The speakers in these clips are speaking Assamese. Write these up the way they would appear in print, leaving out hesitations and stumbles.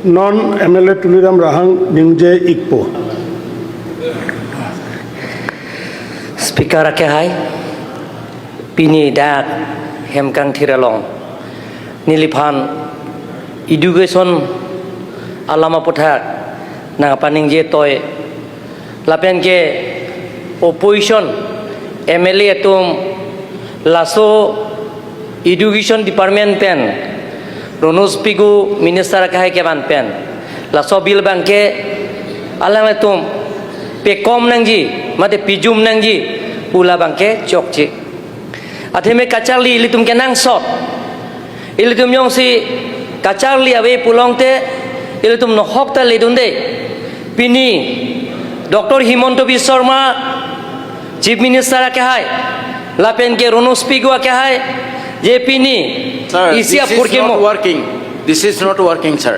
Non MLA Tuliram Rahang Ningje Ikpo. Speaker Akehai Pini Dak Hemkang Tiralong Nilipan Education Alama Potak Nangapaning Je Toy Lapen ke Opposition MLA Tum Lasso Education Department Pen Ronus Pigu Minister Akehai Keban Pen Lasso Bill Banke Alama Tum Pekom Nangji Mate Pijum Nangji Pula Banke Chokchi Atheme Kacali Ilitum Kenang Sot Ilitum Yong si Kacali Awe Pulongte Ilitum no Hokta Lidunde Pini Dr. Himonto Bissorma Chief Minister Akehai Lapen ke Ronus Pigu Akehai Je Pini Isia not working. This is not working, sir.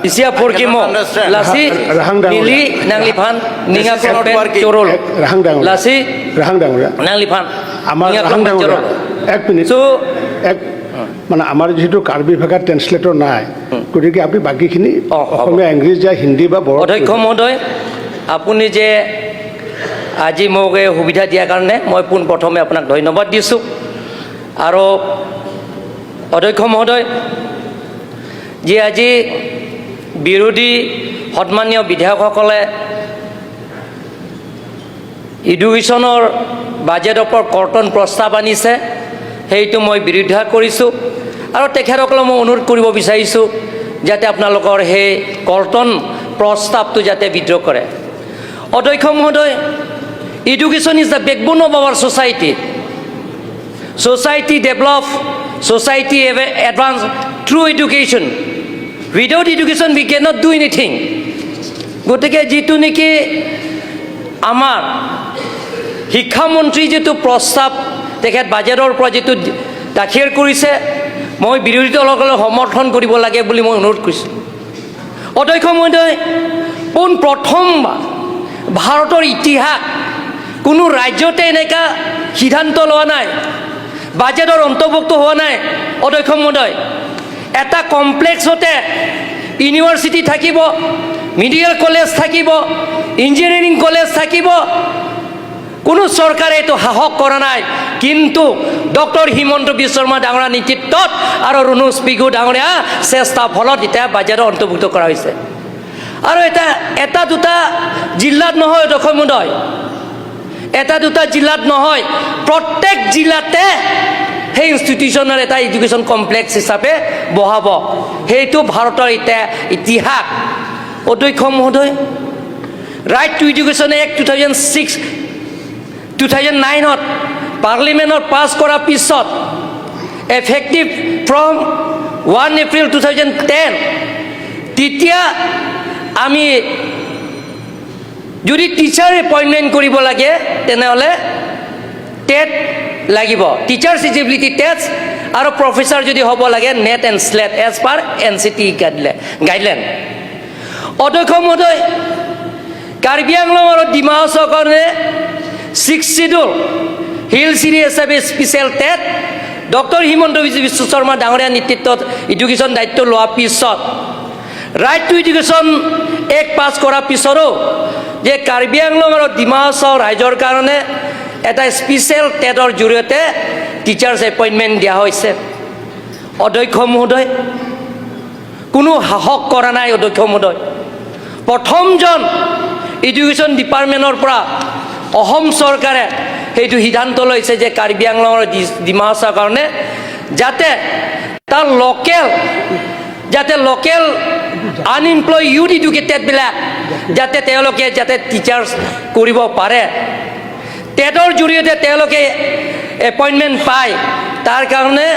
Isia Purkimo Lasi Nili Nanglipan Ninga Kropen Chorol Lasi Nanglipan Amar Rahang Chorol Ek minute so ek মানে আমার যেহেতু কার্বি ভাষার ট্রান্সলেটর নাই গতিকে আপনি বাকীখিনি অসমীয়া ইংলিছ বা হিন্দী বা বড় অধ্যক্ষ মহোদয় আপুনি যে আজি মোক এই সুবিধা দিয়াৰ কাৰণে মই পোনপ্ৰথমে আপোনাক ধন্যবাদ দিছোঁ আৰু অধ্যক্ষ মহোদয় যে আজি বিৰোধী সন্মানীয় বিধায়কসকলে এডুকেশ্যনৰ বাজেটৰ ওপৰত কৰ্তন প্ৰস্তাৱ আনিছে সেইটো মই বিৰোধিতা কৰিছোঁ আৰু তেখেতসকলক মই অনুৰোধ কৰিব বিচাৰিছোঁ যাতে আপোনালোকৰ সেই কৰ্তন প্ৰস্তাৱটো যাতে বিদ্ৰোহ কৰে অধ্যক্ষ মহোদয় education is the backbone of our society Society develop, society advance through education. Without education, we cannot do anything. গতিকে যেটো নেকি আমাৰ শিক্ষামন্ত্ৰী যেটো প্ৰস্তাৱ তেখেত বাজেটৰ পৰা যেটো দাখিল কৰিছে মই বিৰোধী দলসকলক সমৰ্থন কৰিব লাগে বুলি মই অনুৰোধ কৰিছোঁ অধ্যক্ষ মহোদয় পোন প্ৰথমবাৰ ভাৰতৰ ইতিহাস কোনো ৰাজ্যতে এনেকা সিদ্ধান্ত লোৱা নাই বাজেটৰ অন্তৰ্ভুক্ত হোৱা নাই অধ্যক্ষ মহোদয় এটা কমপ্লেক্সতে ইউনিভাৰ্চিটি থাকিব মেডিকেল কলেজ থাকিব ইঞ্জিনিয়াৰিং কলেজ থাকিব কোনো চৰকাৰে এইটো সাহস কৰা নাই কিন্তু ডক্টৰ হিমন্ত বিশ্ব শৰ্মা ডাঙৰীয়াৰ নেতৃত্বত আৰু ৰণোজ পেগু ডাঙৰীয়া চেষ্টাৰ ফলত এতিয়া বাজেটৰ অন্তৰ্ভুক্ত কৰা হৈছে আৰু এটা দুটা জিলাত নহয় অধ্যক্ষ মহোদয় এটা দুটা জিলাত নহয় প্ৰত্যেক জিলাতে সেই ইনষ্টিটিউচনৰ এটা এডুকেশ্যন কমপ্লেক্স হিচাপে বহাব সেইটো ভাৰতৰ ইতিহাস অধ্যক্ষ মহোদয় ৰাইট টু এডুকেশ্যন এক্ট 2009ত পাৰ্লিমেণ্টত পাছ কৰাৰ পিছত এফেক্টিভ ফ্ৰম 1 এপ্ৰিল 2010 তেতিয়া আমি যদি টিচাৰ এপইণ্টমেণ্ট কৰিব লাগে তেনেহ'লে টেট লাগিব টিচাৰ্ছ এলিজিবিলিটি টেষ্ট আৰু প্ৰফেচাৰ যদি হ'ব লাগে NET and SLET as per NCT guideline অধ্যক্ষ মহোদয় কাৰ্বি আংলং আৰু ডিমা হাছাওৰ কাৰণে 6 শিডিউল হিলছ এৰিয়া হিচাপে special TET doctor Himanta Biswa Sarma ডাঙৰীয়াৰ নেতৃত্বত এডুকেশ্যন দায়িত্ব লোৱাৰ পিছত right to education act pass কৰাৰ পিছতো যে কাৰ্বি আংলং আৰু ডিমা হাছাওৰ ৰাইজৰ কাৰণে এটা স্পেচিয়েল টেটৰ জৰিয়তে টিচাৰ্ছ এপইণ্টমেণ্ট দিয়া হৈছে অধ্যক্ষ মহোদয় কোনো সাহস কৰা নাই অধ্যক্ষ মহোদয় প্ৰথমজন এডুকেশ্যন ডিপাৰ্টমেণ্টৰ পৰা অসম চৰকাৰে সেইটো সিদ্ধান্ত লৈছে যে কাৰ্বি আংলং আৰু ডিমা হাছাওৰ কাৰণে যাতে তাৰ লোকেল আনএমপ্লয় ইউথ এডুকেটেডবিলাক যাতে তেওঁলোকে যাতে টিচাৰ্ছ কৰিব পাৰে টেটৰ জৰিয়তে তেওঁলোকে এপইণ্টমেণ্ট পায় তাৰ কাৰণে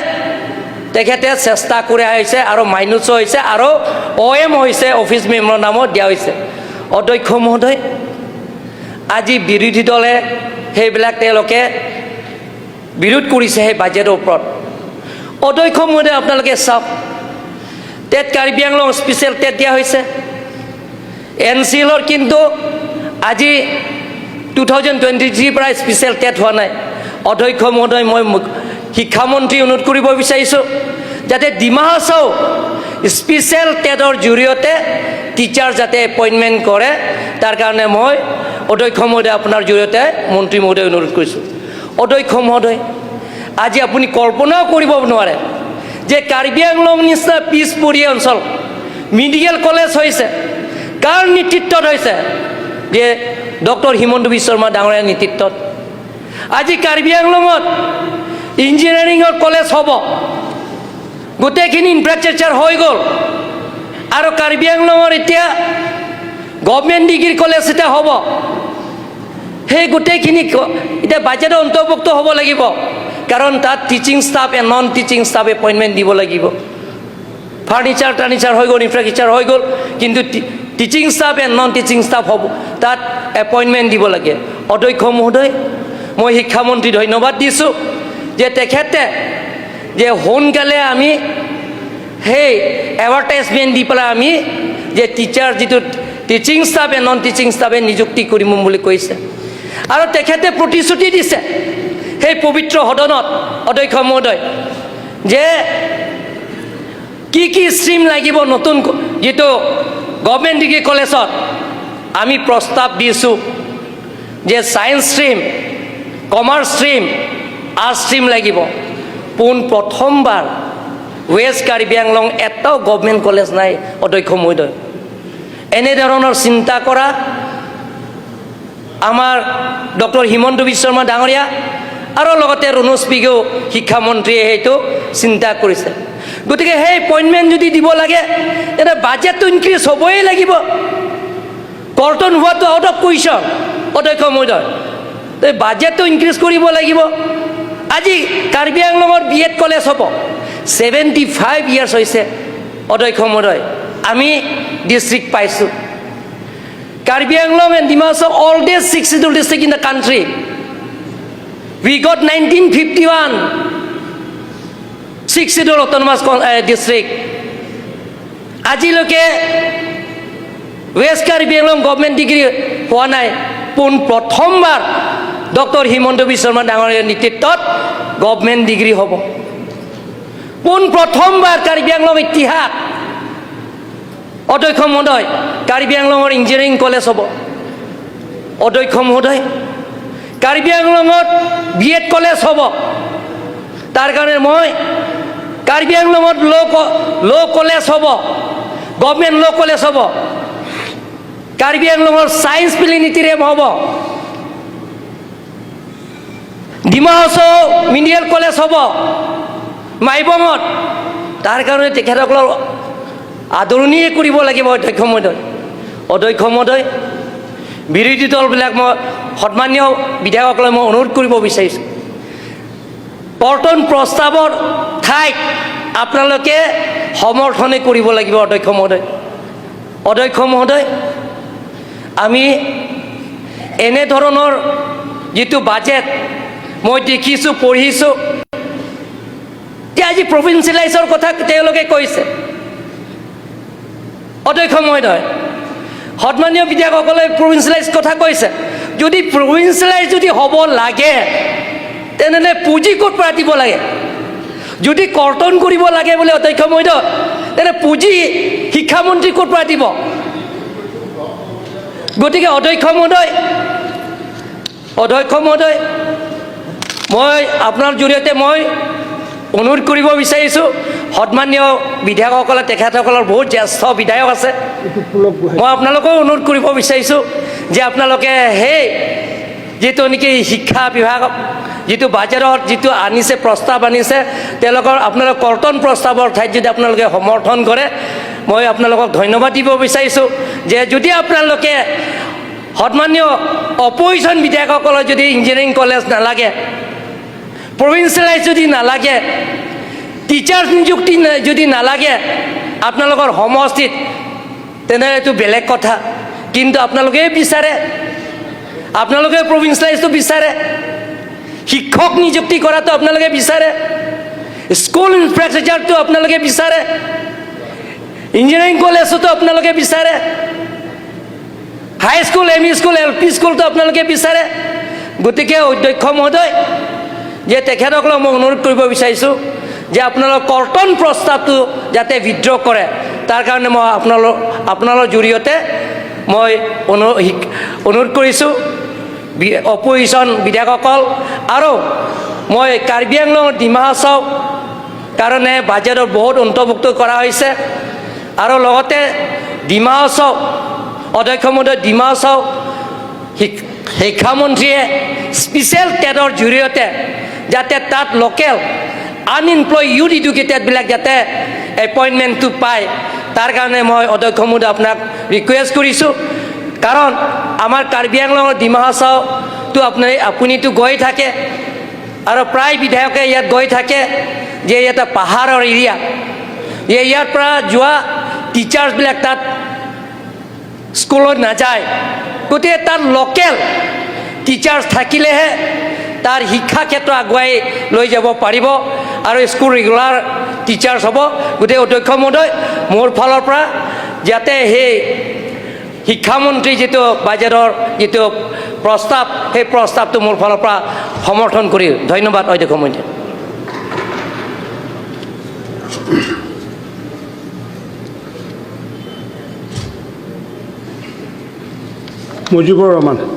তেখেতে চেষ্টা কৰি আহিছে আৰু মাইনাছো হৈছে আৰু OM হৈছে অফিচ মেম্বাৰৰ নামত দিয়া হৈছে অধ্যক্ষ মহোদয় আজি বিৰোধী দলে সেইবিলাক তেওঁলোকে বিৰোধ কৰিছে সেই বাজেটৰ ওপৰত অধ্যক্ষ মহোদয় আপোনালোকে চাওক TET Karbi Anglong special TET দিয়া হৈছে NCLৰ কিন্তু আজি 2023 পৰা স্পেচিয়েল টেট হোৱা নাই অধ্যক্ষ মহোদয় মই শিক্ষামন্ত্ৰী অনুৰোধ কৰিব বিচাৰিছোঁ যাতে ডিমা হাছাও স্পেচিয়েল টেটৰ জৰিয়তে টিচাৰ যাতে এপইণ্টমেণ্ট কৰে তাৰ কাৰণে মই অধ্যক্ষ মহোদয় আপোনাৰ জৰিয়তে মন্ত্ৰী মহোদয় অনুৰোধ কৰিছোঁ। অধ্যক্ষ মহোদয়, আজি আপুনি কল্পনাও কৰিব নোৱাৰে যে কাৰ্বি আংলং নিচিনা পিছপৰীয়া অঞ্চল মেডিকেল কলেজ হৈছে, কাৰ নেতৃত্বত হৈছে? যে ডক্টৰ হিমন্ত বিশ্ব শৰ্মা ডাঙৰীয়াৰ নেতৃত্বত। আজি কাৰ্বি আংলঙত ইঞ্জিনিয়াৰিঙৰ কলেজ হ'ব, গোটেইখিনি ইনফ্ৰাষ্ট্ৰাকচাৰ হৈ গ'ল, আৰু কাৰ্বি আংলঙৰ এতিয়া গভৰ্ণমেণ্ট ডিগ্ৰী কলেজ এটা হ'ব। সেই গোটেইখিনি এতিয়া বাজেটত অন্তৰ্ভুক্ত হ'ব লাগিব, কাৰণ তাত teaching staff and non teaching staff appointment দিব লাগিব। ফাৰ্নিচাৰ টাৰ্নিচাৰ হৈ গ'ল, ইনফ্ৰাষ্ট্ৰাকচাৰ হৈ গ'ল, কিন্তু teaching staff and non teaching staff হ'ব, তাত এপইণ্টমেণ্ট দিব লাগে। অধ্যক্ষ মহোদয়, মই শিক্ষামন্ত্ৰী ধন্যবাদ দিছোঁ যে তেখেতে যে সোনকালে আমি সেই এডভাৰটাইজমেণ্ট দি পেলাই আমি যে টিচাৰ যিটো teaching staff and non teaching ষ্টাফে নিযুক্তি কৰিম বুলি কৈছে, আৰু তেখেতে প্ৰতিশ্ৰুতি দিছে সেই পবিত্ৰ সদনত অধ্যক্ষ মহোদয় যে কি কি ষ্ট্ৰীম লাগিব নতুন যিটো গভৰ্ণমেণ্ট ডিগ্ৰী কলেজত। আমি প্ৰস্তাৱ দিছোঁ যে science stream, commerce stream, arts stream লাগিব। প্ৰথমবাৰ ৱেষ্ট কাৰ্বি আংলং এটাও গভৰ্ণমেণ্ট কলেজ নাই অধ্যক্ষ মহোদয়। এনেধৰণৰ চিন্তা কৰা আমাৰ ডক্টৰ হিমন্ত বিশ্ব শৰ্মা ডাঙৰীয়া আৰু লগতে ৰণোজ পেগুও শিক্ষামন্ত্ৰীয়ে সেইটো চিন্তা কৰিছে। গতিকে সেই এপইণ্টমেণ্ট যদি দিব লাগে তেন্তে বাজেটটো ইনক্ৰিজ হ'বই লাগিব। কৰ্তন হোৱাটো আউট অফ কুৱেশ্যন অধ্যক্ষ মহোদয়, বাজেটটো ইনক্ৰিজ কৰিব লাগিব। আজি কাৰ্বি আংলঙৰ BEd কলেজ হ'ব, 75 ইয়াৰ্ছ হৈছে অধ্যক্ষ মহোদয় আমি ডিষ্ট্ৰিক্ট পাইছোঁ। Karbi Anglong and Dima Hasao oldest 6 scheduled district in the country. We got 1951 6 scheduled autonomous district. আজিলৈকে west Karbi Anglong government degree হোৱা নাই। প্ৰথমবাৰ ডক্টৰ হিমন্ত বিশ্ব শৰ্মা ডাঙৰীয়াৰ নেতৃত্বত গভৰ্ণমেণ্ট ডিগ্ৰী হ'ব। প্ৰথমবাৰ কাৰ্বি আংলং ইতিহাস অধ্যক্ষ মহোদয় কাৰ্বি আংলঙৰ ইঞ্জিনিয়াৰিং কলেজ হ'ব। অধ্যক্ষ মহোদয়, কাৰ্বি আংলঙত BEd কলেজ হ'ব। তাৰ কাৰণে মই কাৰ্বি আংলঙত ল' কলেজ হ'ব, গভৰ্ণমেণ্ট ল' কলেজ হ'ব। কাৰ্বি আংলঙৰ ছায়েন্স প্লেনেটৰিয়াম হ'ব। ডিমা হাছাও মিডিকেল কলেজ হ'ব মাইবঙত। তাৰ কাৰণে তেখেতসকলৰ আদৰণিয়ে কৰিব লাগিব অধ্যক্ষ মহোদয়। অধ্যক্ষ মহোদয়, বিৰোধী দলবিলাক মই সন্মানীয় বিধায়কসকলে মই অনুৰোধ কৰিব বিচাৰিছোঁ, কৰ্তন প্ৰস্তাৱৰ ঠাইত আপোনালোকে সমৰ্থনে কৰিব লাগিব অধ্যক্ষ মহোদয়। অধ্যক্ষ মহোদয়, আমি এনেধৰণৰ যিটো বাজেট মই দেখিছোঁ, পঢ়িছোঁ, যে আজি প্ৰভিঞ্চিয়েলাইজৰ কথা তেওঁলোকে কৈছে। অধ্যক্ষ মহোদয়, সন্মানীয় বিধায়কসকলে প্ৰভিঞ্চিয়েলাইজ কথা কৈছে। যদি প্ৰভিঞ্চিয়েলাইজ যদি হ'ব লাগে তেনেহ'লে পুঁজি ক'ৰ পৰা দিব লাগে? যদি কৰ্তন কৰিব লাগে বোলে অধ্যক্ষ মহোদয়, তেনে পুঁজি শিক্ষামন্ত্ৰী ক'ৰ পৰা দিব? গতিকে অধ্যক্ষ মহোদয়, মই আপোনাৰ জৰিয়তে মই অনুৰোধ কৰিব বিচাৰিছোঁ, সন্মানীয় বিধায়কসকলে তেখেতসকলৰ বহুত জ্যেষ্ঠ বিধায়ক আছে, মই আপোনালোকেও অনুৰোধ কৰিব বিচাৰিছোঁ যে আপোনালোকে সেই যিটো নেকি শিক্ষা বিভাগ যিটো বাজেটত যিটো আনিছে, প্ৰস্তাৱ আনিছে, আপোনালোকৰ কৰ্তন প্ৰস্তাৱৰ ঠাইত যদি আপোনালোকে সমৰ্থন কৰে, মই আপোনালোকক ধন্যবাদ দিব বিচাৰিছোঁ যে যদি আপোনালোকে সন্মানীয় অপজিশ্যন বিধায়কসকলৰ যদি ইঞ্জিনিয়াৰিং কলেজ নালাগে, প্ৰভিঞ্চিয়েলাইজ যদি নালাগে, টিচাৰ্ছ নিযুক্তি যদি নালাগে আপোনালোকৰ সমষ্টিত, তেনেহ'লে এইটো বেলেগ কথা। কিন্তু আপোনালোকে বিচাৰে, আপোনালোকে প্ৰভিঞ্চিয়েলাইজটো বিচাৰে, শিক্ষক নিযুক্তি কৰাটো আপোনালোকে বিচাৰে, স্কুল ইনফ্ৰাষ্ট্ৰাকচাৰটো আপোনালোকে বিচাৰে, ইঞ্জিনিয়াৰিং কলেজতো আপোনালোকে বিচাৰে, হাই স্কুল, ME স্কুল, LP স্কুলটো আপোনালোকে বিচাৰে। গতিকে অধ্যক্ষ মহোদয়, যে তেখেতসকলক মই অনুৰোধ কৰিব বিচাৰিছোঁ যে আপোনালোক কৰ্তন প্ৰস্তাৱটো যাতে উইথড্ৰ কৰে তাৰ কাৰণে মই আপোনালোকৰ জৰিয়তে মই অনুৰোধ কৰিছোঁ অপজিশ্যন বিধায়কসকল আৰু মই কাৰ্বি আংলং ডিমা হাছাও কাৰণে বাজেটত বহুত অন্তৰ্ভুক্ত কৰা হৈছে আৰু লগতে ডিমা হাছাও অধ্যক্ষ মহোদয় ডিমা হাছাও শিক্ষামন্ত্ৰীয়ে স্পেচিয়েল টেটৰ জৰিয়তে যাতে তাত লোকেল আনএমপ্লয় ইউথ এডুকেটেডবিলাক যাতে এপইণ্টমেণ্টটো পায় তাৰ কাৰণে মই অধ্যক্ষ মহোদয় আপোনাক ৰিকুৱেষ্ট কৰিছোঁ কাৰণ আমাৰ কাৰ্বি আংলঙৰ ডিমা হাছাওটো আপুনিতো গৈ থাকে আৰু প্ৰায় বিধায়কে ইয়াত গৈ থাকে যে এটা পাহাৰৰ এৰিয়া যে ইয়াৰ পৰা যোৱা টিচাৰ্ছবিলাক তাত স্কুলত নাযায় গতিকে তাত লোকেল টিচাৰ্ছ থাকিলেহে তাৰ শিক্ষা ক্ষেত্ৰ আগুৱাই লৈ যাব পাৰিব আৰু স্কুল ৰেগুলাৰ টিচাৰ্ছ হ'ব গতিকে অধ্যক্ষ মহোদয় মোৰ ফালৰ পৰা যাতে সেই শিক্ষামন্ত্ৰী যিটো বাজেটৰ যিটো প্ৰস্তাৱ সেই প্ৰস্তাৱটো মোৰ ফালৰ পৰা সমৰ্থন কৰি ধন্যবাদ অধ্যক্ষ মহোদয় মুজিবুৰ ৰহমান